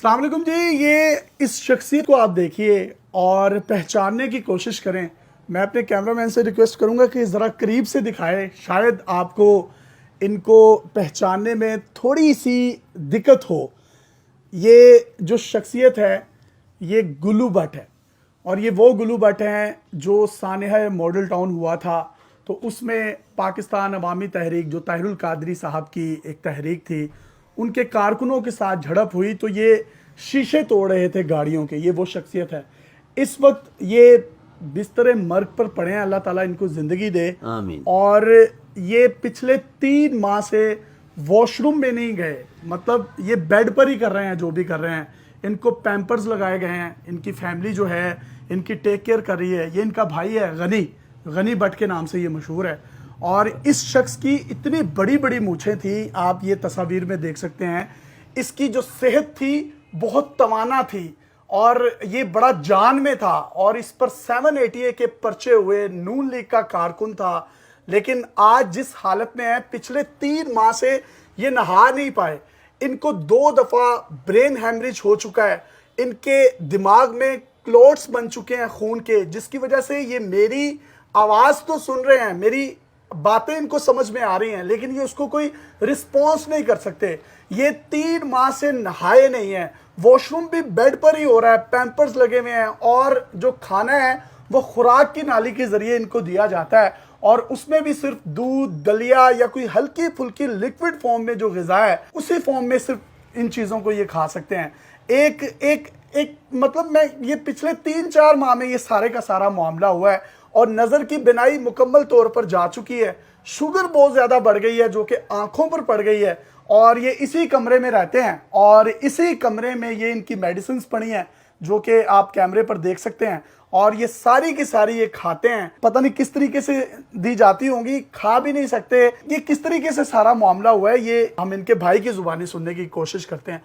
السلام علیکم جی. یہ اس شخصیت کو آپ دیکھیے اور پہچاننے کی کوشش کریں. میں اپنے کیمرہ مین سے ریکویسٹ کروں گا کہ ذرا قریب سے دکھائے, شاید آپ کو ان کو پہچاننے میں تھوڑی سی دقت ہو. یہ جو شخصیت ہے یہ گلو بٹ ہے, اور یہ وہ گلو بٹ ہیں جو سانحہ ماڈل ٹاؤن ہوا تھا تو اس میں پاکستان عوامی تحریک جو طاہر القادری صاحب کی ایک تحریک تھی, ان کے کارکنوں کے ساتھ جھڑپ ہوئی تو یہ شیشے توڑ رہے تھے گاڑیوں کے. یہ وہ شخصیت ہے. اس وقت یہ بستر مرگ پر پڑے ہیں, اللہ تعالیٰ ان کو زندگی دے آمین. اور یہ پچھلے 3 ماہ سے واش روم میں نہیں گئے, مطلب یہ بیڈ پر ہی کر رہے ہیں جو بھی کر رہے ہیں. ان کو پیمپرز لگائے گئے ہیں, ان کی فیملی جو ہے ان کی ٹیک کیئر کر رہی ہے. یہ ان کا بھائی ہے غنی بٹ کے نام سے یہ مشہور ہے, اور اس شخص کی اتنی بڑی بڑی مونچھیں تھیں, آپ یہ تصاویر میں دیکھ سکتے ہیں. اس کی جو صحت تھی بہت توانا تھی اور یہ بڑا جان میں تھا, اور اس پر 780 کے پرچے ہوئے, نون لیگ کا کارکن تھا. لیکن آج جس حالت میں ہے, پچھلے 3 ماہ سے یہ نہا نہیں پائے. ان کو 2 دفعہ برین ہیمریج ہو چکا ہے, ان کے دماغ میں کلوٹس بن چکے ہیں خون کے, جس کی وجہ سے یہ میری آواز تو سن رہے ہیں, میری باتیں ان کو سمجھ میں آ رہی ہیں, لیکن یہ اس کو کوئی رسپانس نہیں کر سکتے. یہ 3 ماہ سے نہائے نہیں ہیں, واش روم بھی بیڈ پر ہی ہو رہا ہے, پیمپرز لگے ہوئے ہیں, اور جو کھانا ہے وہ خوراک کی نالی کے ذریعے ان کو دیا جاتا ہے, اور اس میں بھی صرف دودھ, دلیا یا کوئی ہلکی پھلکی لکوڈ فارم میں جو غذا ہے اسی فارم میں صرف ان چیزوں کو یہ کھا سکتے ہیں. ایک مطلب میں یہ پچھلے 3-4 ماہ میں یہ سارے کا سارا معاملہ ہوا ہے, اور نظر کی بینائی مکمل طور پر جا چکی ہے. شوگر بہت زیادہ بڑھ گئی ہے جو کہ آنکھوں پر پڑ گئی ہے, اور یہ اسی کمرے میں رہتے ہیں, اور اسی کمرے میں یہ ان کی میڈیسنز پڑی ہیں جو کہ آپ کیمرے پر دیکھ سکتے ہیں, اور یہ ساری کی ساری یہ کھاتے ہیں. پتہ نہیں کس طریقے سے دی جاتی ہوں گی, کھا بھی نہیں سکتے. یہ کس طریقے سے سارا معاملہ ہوا ہے یہ ہم ان کے بھائی کی زبانی سننے کی کوشش کرتے ہیں.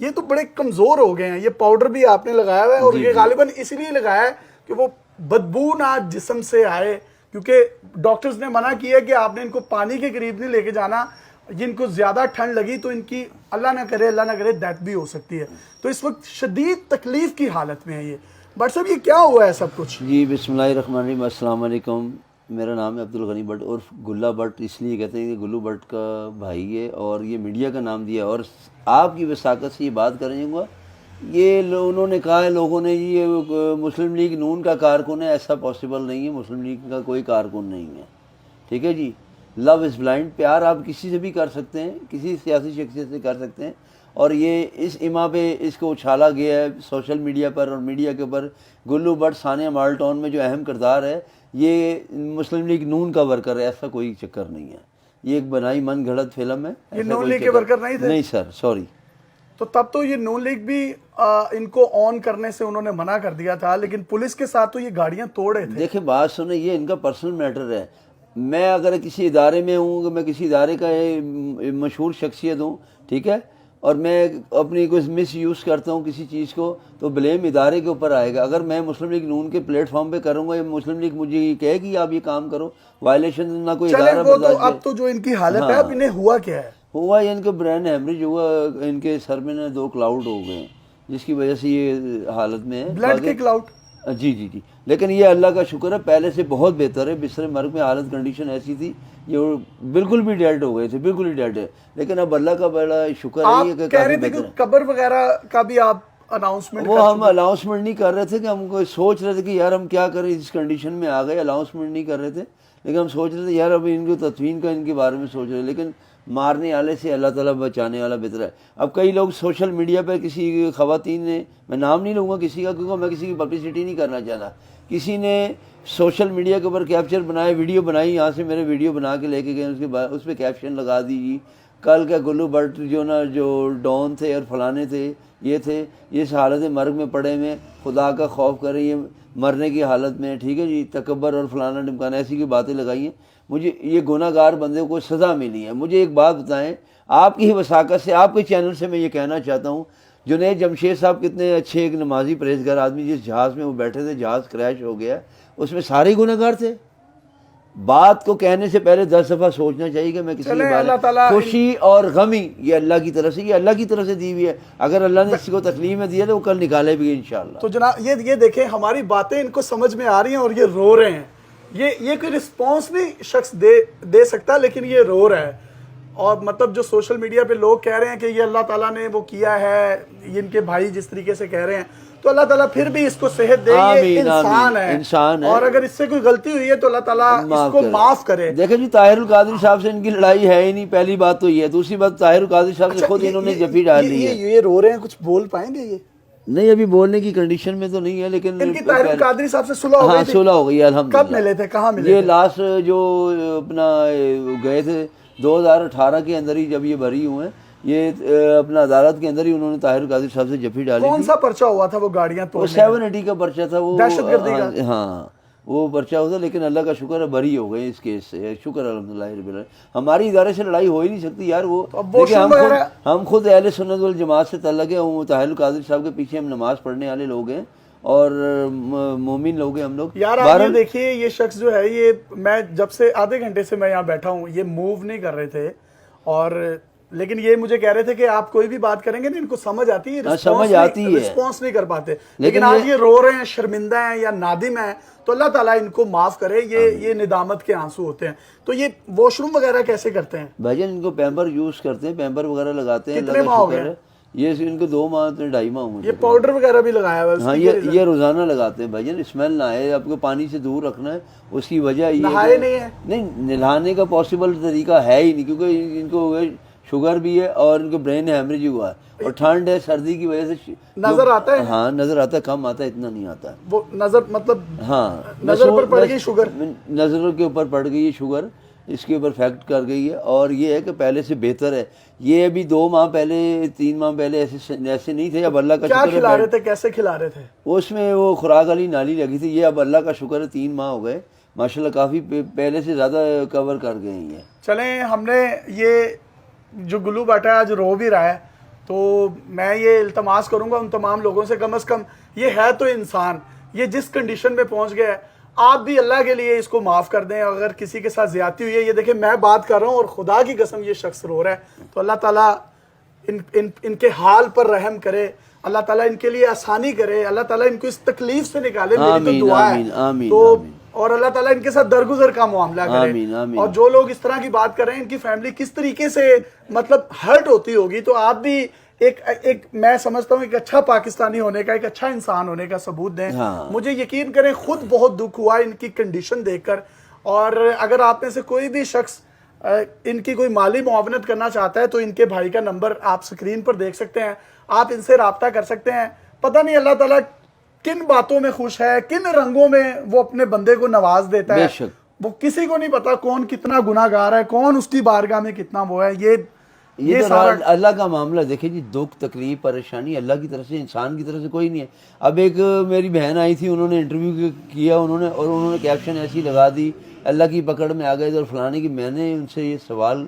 یہ تو بڑے کمزور ہو گئے ہیں. یہ پاؤڈر بھی آپ نے لگایا ہوا ہے, اور یہ غالباً اسی لیے لگایا ہے کہ وہ بدبو نہ جسم سے آئے, کیونکہ ڈاکٹرز نے منع کیا کہ آپ نے ان کو پانی کے قریب نہیں لے کے جانا. جن کو زیادہ ٹھنڈ لگی تو ان کی اللہ نہ کرے ڈیتھ بھی ہو سکتی ہے. تو اس وقت شدید تکلیف کی حالت میں ہے یہ. بٹ صاحب یہ کیا ہوا ہے سب کچھ؟ جی بسم اللہ الرحمن الرحیم. السلام علیکم. میرا نام ہے عبدالغنی بٹ اور گلا بٹ اس لیے کہتے ہیں کہ گلو بٹ کا بھائی ہے, اور یہ میڈیا کا نام دیا, اور آپ کی وثاقت سے یہ بات کریں گا. یہ انہوں نے کہا ہے لوگوں نے جی یہ مسلم لیگ نون کا کارکن ہے. ایسا پاسبل نہیں ہے, مسلم لیگ کا کوئی کارکن نہیں ہے. ٹھیک ہے جی. لو از بلائنڈ. پیار آپ کسی سے بھی کر سکتے ہیں, کسی سیاسی شخصیت سے کر سکتے ہیں, اور یہ اس اما پہ اس کو اچھالا گیا ہے سوشل میڈیا پر اور میڈیا کے اوپر. گلو بٹ سانحہ ماڈل ٹاؤن میں جو اہم کردار ہے یہ مسلم لیگ نون کا ورکر ہے. ایسا کوئی چکر نہیں ہے, یہ ایک بنائی من گھڑت فلم ہے. یہ نون لیگ کے ورکر نہیں تھے؟ نہیں سر, سوری. تو تب تو یہ نون لیگ بھی ان کو آن کرنے سے انہوں نے منع کر دیا تھا, لیکن پولیس کے ساتھ تو یہ گاڑیاں توڑے تھے. دیکھیں بات سنیں, یہ ان کا پرسنل میٹر ہے. میں اگر کسی ادارے میں ہوں, کہ میں کسی ادارے کا مشہور شخصیت ہوں, ٹھیک ہے, اور میں اپنی کوئی مس یوز کرتا ہوں کسی چیز کو, تو بلیم ادارے کے اوپر آئے گا. اگر میں مسلم لیگ نون کے پلیٹ فارم پہ کروں گا, یا مسلم لیگ مجھے یہ کہے کہ آپ یہ کام کرو, وائلیشن نہ کوئی ادارہ برداشت. اب تو جو ان کی حالت ہے, اب انہیں ہوا کیا ہے؟ ہوا یہ ان کا برین ہیمریج ہوا, ان کے سر میں 2 کلاؤڈ ہو گئے, جس کی وجہ سے یہ حالت میں ہے. بلڈ کے کلاؤڈ؟ جی جی جی. لیکن یہ اللہ کا شکر ہے پہلے سے بہت بہتر ہے. بستر مرگ میں حالت کنڈیشن ایسی تھی یہ بالکل بھی ڈیڈ ہو گئے تھے, بالکل ہی ڈیڈ ہے. لیکن اب اللہ کا بڑا شکر ہے یہ کہہ رہے تھے کہ قبر وغیرہ کا بھی آپ اناؤنسمنٹ, وہ ہم اناؤنسمنٹ نہیں کر رہے تھے, کہ ہم کو سوچ رہے تھے کہ یار ہم کیا کریں, اس کنڈیشن میں آ گئے. اناؤنسمنٹ نہیں کر رہے تھے, لیکن ہم سوچ رہے تھے یار اب ان کو تدفین کا ان کے بارے میں سوچ رہے ہیں. لیکن مارنے والے سے اللہ تعالیٰ بچانے والا بہتر ہے. اب کئی لوگ سوشل میڈیا پہ کسی خواتین نے, میں نام نہیں لوں گا کسی کا کیونکہ میں کسی کی پبلسٹی نہیں کرنا چاہتا, کسی نے سوشل میڈیا کے اوپر کیپچر بنائے, ویڈیو بنائی, یہاں سے میرے ویڈیو بنا کے لے کے گئے, اس کے بعد اس پہ کیپشن لگا دیجیے کل کا گلو بٹ جو ڈون تھے اور فلانے تھے, یہ تھے, یہ اس حالت مرگ میں پڑے ہوئے, خدا کا خوف کریں, یہ مرنے کی حالت میں. ٹھیک ہے جی. تکبر اور فلانا ڈمکانا ایسی کی باتیں لگائی ہیں. مجھے یہ گناہ گار بندے کو سزا ملی ہے. مجھے ایک بات بتائیں, آپ کی ہی وثاقت سے, آپ کے چینل سے میں یہ کہنا چاہتا ہوں, جنید جمشید صاحب کتنے اچھے ایک نمازی پرہیزگار آدمی, جس جہاز میں وہ بیٹھے تھے جہاز کریش ہو گیا, اس میں سارے گناہ گار تھے. بات کو کہنے سے پہلے 10 دفعہ سوچنا چاہیے کہ میں کسی کے چلیں بارے اللہ تعالیٰ خوشی اور غمی یہ اللہ کی طرف سے، یہ اللہ کی طرف سے دی ہوئی ہے، اگر اللہ نے کسی کو تکلیف میں دیا تو وہ کل نکالے بھی انشاءاللہ۔ تو جناب یہ دیکھیں ہماری باتیں ان کو سمجھ میں آ رہی ہیں اور یہ رو رہے ہیں، یہ کوئی رسپانس نہیں شخص دے سکتا، لیکن یہ رو رہا ہے۔ اور مطلب جو سوشل میڈیا پہ لوگ کہہ رہے ہیں کہ یہ اللہ تعالیٰ نے وہ کیا ہے، یہ ان کے بھائی جس طریقے سے کہہ رہے ہیں، تو اللہ تعالیٰ پھر بھی اس کو صحت دے، یہ انسان ہے اور اگر اس سے کوئی غلطی ہوئی ہے تو اللہ تعالیٰ اس کو معاف کرے۔ دیکھیں جی طاہر القادری صاحب سے ان کی لڑائی ہے ہی نہیں، پہلی بات تو یہ ہے، دوسری بات طاہر القادری صاحب سے خود انہوں نے جفی ڈال لی ہے۔ یہ رو رہے ہیں، کچھ بول پائیں گے؟ یہ نہیں ابھی بولنے کی کنڈیشن میں تو نہیں ہے، لیکن ان کی طاہر القادری صاحب سے صلح ہو گئی ہاں تھی؟ صلح ہو گئی الحمدللہ۔ کب ملے تھے، کہاں ملے یہ تھے؟ لاسٹ جو اپنا گئے تھے 2018 کے اندر ہی، جب یہ بری ہوئے ہیں، یہ اپنا عدالت کے اندر ہی انہوں نے طاہر القادری صاحب سے جفی ڈالی کون تھی۔ سا پرچہ ہوا تھا وہ گاڑیاں وہ توڑنے 780 کا پرچہ تھا، وہ دہشت گردی کا؟ ہاں وہ پرچہ ہوتا، لیکن اللہ کا شکر ہے بری ہو گئے اس کیس سے، شکر الحمدللہ رب العالمین۔ ہماری ادارے سے لڑائی ہو ہی نہیں سکتی یار، وہ دیکھیں ہم خود اہل سنت والجماعت سے تعلق ہے، وہ طاہر القادری صاحب کے پیچھے ہم نماز پڑھنے والے لوگ ہیں اور مومن لوگ ہیں ہم لوگ۔ یار آپ یہ دیکھیے، یہ شخص جو ہے، یہ میں جب سے آدھے گھنٹے سے میں یہاں بیٹھا ہوں، یہ موو نہیں کر رہے تھے، اور لیکن یہ مجھے کہہ رہے تھے کہ آپ کوئی بھی بات کریں گے نا ان کو سمجھ آتی ہے، رسپانس نہیں کر پاتے، لیکن آج یہ رو رہے ہیں، شرمندہ ہیں یا نادم ہیں، تو اللہ تعالیٰ ان کو معاف کرے، یہ ندامت کے آنسو ہوتے ہیں۔ تو یہ واش روم وغیرہ کیسے کرتے ہیں بھائی جان؟ ان کو پیمپر یوز کرتے ہیں، پیمپر وغیرہ لگاتے ہیں۔ کتنے ماہ ہو گئے یہ ان کو 2 ماہ 2.5 ماہ ہوئے۔ یہ پاؤڈر وغیرہ بھی لگایا ہوا ہے؟ ہاں یہ روزانہ لگاتے ہیں بھائی جان، اسمیل نہ آئے، آپ کو پانی سے دور رکھنا ہے، اس کی وجہ یہ نہائے نہیں ہے؟ نہیں، نہلانے کا پاسبل طریقہ ہے ہی نہیں، کیونکہ ان کو شوگر بھی ہے اور ان کو برین ہیمریج ہوا ہے، اور ٹھنڈ ہے، سردی کی وجہ سے نظر آتا ہے؟ ہاں نظر آتا ہے، کم آتا ہے، اتنا نہیں آتا ہے۔ وہ نظر مطلب ہاں نظر پر پڑ گئی شوگر، نظر کے اوپر پڑ گئی ہے شوگر، اس کے اوپر فیکٹ کر گئی ہے، اور یہ ہے کہ پہلے سے بہتر ہے۔ یہ ابھی 2 ماہ پہلے 3 ماہ پہلے ایسے نہیں تھے، اب اللہ کا کیا شکر ہے۔ کھلا رہے تھے، کیسے کھلا رہے تھے؟ اس میں وہ خوراک والی نالی لگی تھی، یہ اب اللہ کا شکر ہے 3 ماہ ہو گئے ماشاءاللہ، کافی پہلے سے زیادہ کور کر گئے ہیں۔ چلیں ہم نے یہ جو گلو بیٹھا ہے آج رو بھی رہا ہے، تو میں یہ التماس کروں گا ان تمام لوگوں سے، کم از کم یہ ہے تو انسان، یہ جس کنڈیشن میں پہنچ گیا ہے، آپ بھی اللہ کے لیے اس کو معاف کر دیں۔ اگر کسی کے ساتھ زیادتی ہوئی ہے، یہ دیکھیں میں بات کر رہا ہوں اور خدا کی قسم یہ شخص رو رہا ہے، تو اللہ تعالیٰ ان کے حال پر رحم کرے، اللہ تعالیٰ ان کے لیے آسانی کرے، اللہ تعالیٰ ان کو اس تکلیف سے نکالے، میری تو دعا ہے۔ تو اور اللہ تعالیٰ ان کے ساتھ درگزر کا معاملہ کرے، اور جو لوگ اس طرح کی بات کر رہے ہیں ان کی فیملی کس طریقے سے مطلب ہرٹ ہوتی ہوگی، تو آپ بھی ایک میں سمجھتا ہوں ایک اچھا پاکستانی ہونے کا، ایک اچھا انسان ہونے کا ثبوت دیں۔ مجھے یقین کریں خود بہت دکھ ہوا ان کی کنڈیشن دیکھ کر، اور اگر آپ میں سے کوئی بھی شخص ان کی کوئی مالی معاونت کرنا چاہتا ہے تو ان کے بھائی کا نمبر آپ سکرین پر دیکھ سکتے ہیں، آپ ان سے رابطہ کر سکتے ہیں۔ پتہ نہیں اللہ تعالیٰ کن باتوں میں خوش ہے، کن رنگوں میں وہ اپنے بندے کو نواز دیتا ہے، وہ کسی کو نہیں پتا کون کتنا گناہ گار ہے، کون اس کی بارگاہ میں کتنا وہ ہے۔ یہ سارا اللہ کا معاملہ دیکھیں جی، دکھ تکلیف پریشانی اللہ کی طرف سے، انسان کی طرف سے کوئی نہیں ہے۔ اب ایک میری بہن آئی تھی، انہوں نے انٹرویو کیا، انہوں نے کیپشن ایسی لگا دی، اللہ کی پکڑ میں آ گئے اور فلانے کی۔ میں نے ان سے یہ سوال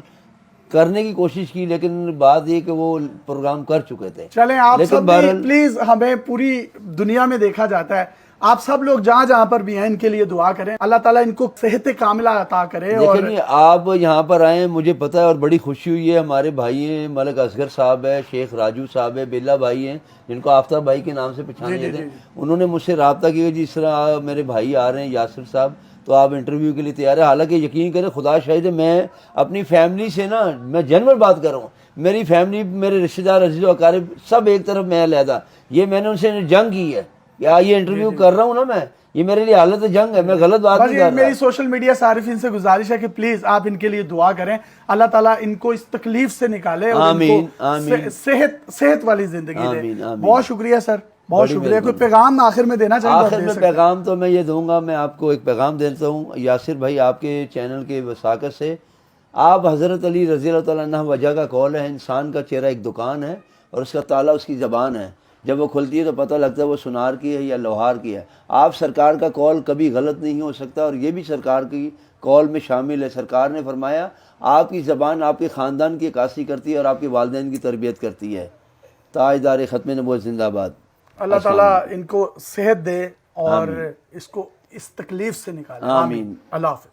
کرنے کی کوشش کی، لیکن بات یہ کہ وہ پروگرام کر چکے تھے۔ چلیں آپ سب پلیز، ہمیں پوری دنیا میں دیکھا جاتا ہے، آپ سب لوگ جہاں جہاں پر بھی ہیں ان کے لیے دعا کریں، اللہ تعالیٰ ان کو صحت کاملہ عطا کرے۔ اور دیکھیں آپ یہاں پر آئے ہیں، مجھے پتہ ہے اور بڑی خوشی ہوئی ہے، ہمارے بھائی ہیں، ملک اصغر صاحب ہے، شیخ راجو صاحب ہے، بیلا بھائی ہیں جن کو آفتاب بھائی کے نام سے پہچانے جاتے ہیں، انہوں نے مجھ سے رابطہ کیا جس طرح میرے بھائی آ رہے ہیں یاسر صاحب، تو آپ انٹرویو کے لیے تیار ہے۔ حالانکہ یقین کریں خدا شاہد ہے، میں اپنی فیملی سے نا، میں جنرل بات کر رہا ہوں، میری فیملی، میرے رشتہ دار، عزیز و اقارب سب ایک طرف، میں علیحدہ، یہ میں نے ان سے جنگ کی ہے، کیا یہ انٹرویو کر رہا ہوں نا میں، یہ میرے لیے حالت جنگ ہے، میں غلط بات نہیں کر رہا۔ میری سوشل میڈیا صارفین سے گزارش ہے کہ پلیز آپ ان کے لیے دعا کریں، اللہ تعالیٰ ان کو اس تکلیف سے نکالے اور ان کو صحت والی زندگی دے۔ بہت شکریہ سر، بہت شکریہ۔ کوئی پیغام آخر میں دینا چاہیں؟ آخر میں پیغام تو میں یہ دوں گا، میں آپ کو ایک پیغام دیتا ہوں یاسر بھائی، آپ کے چینل کے وساقت سے، آپ حضرت علی رضی اللہ تعالیٰ عنہ وجہ کا قول ہے، انسان کا چہرہ ایک دکان ہے اور اس کا تالا اس کی زبان ہے، جب وہ کھلتی ہے تو پتہ لگتا ہے وہ سنار کی ہے یا لوہار کی ہے۔ آپ سرکار کا قول کبھی غلط نہیں ہو سکتا، اور یہ بھی سرکار کی قول میں شامل ہے۔ سرکار نے فرمایا آپ کی زبان آپ کے خاندان کی عکاسی کرتی ہے اور آپ کے والدین کی تربیت کرتی ہے۔ تاجدار ختم نبوت زندہ آباد۔ اللہ تعالیٰ ان کو صحت دے اور اس کو اس تکلیف سے نکالے، آمین۔ اللہ حافظ۔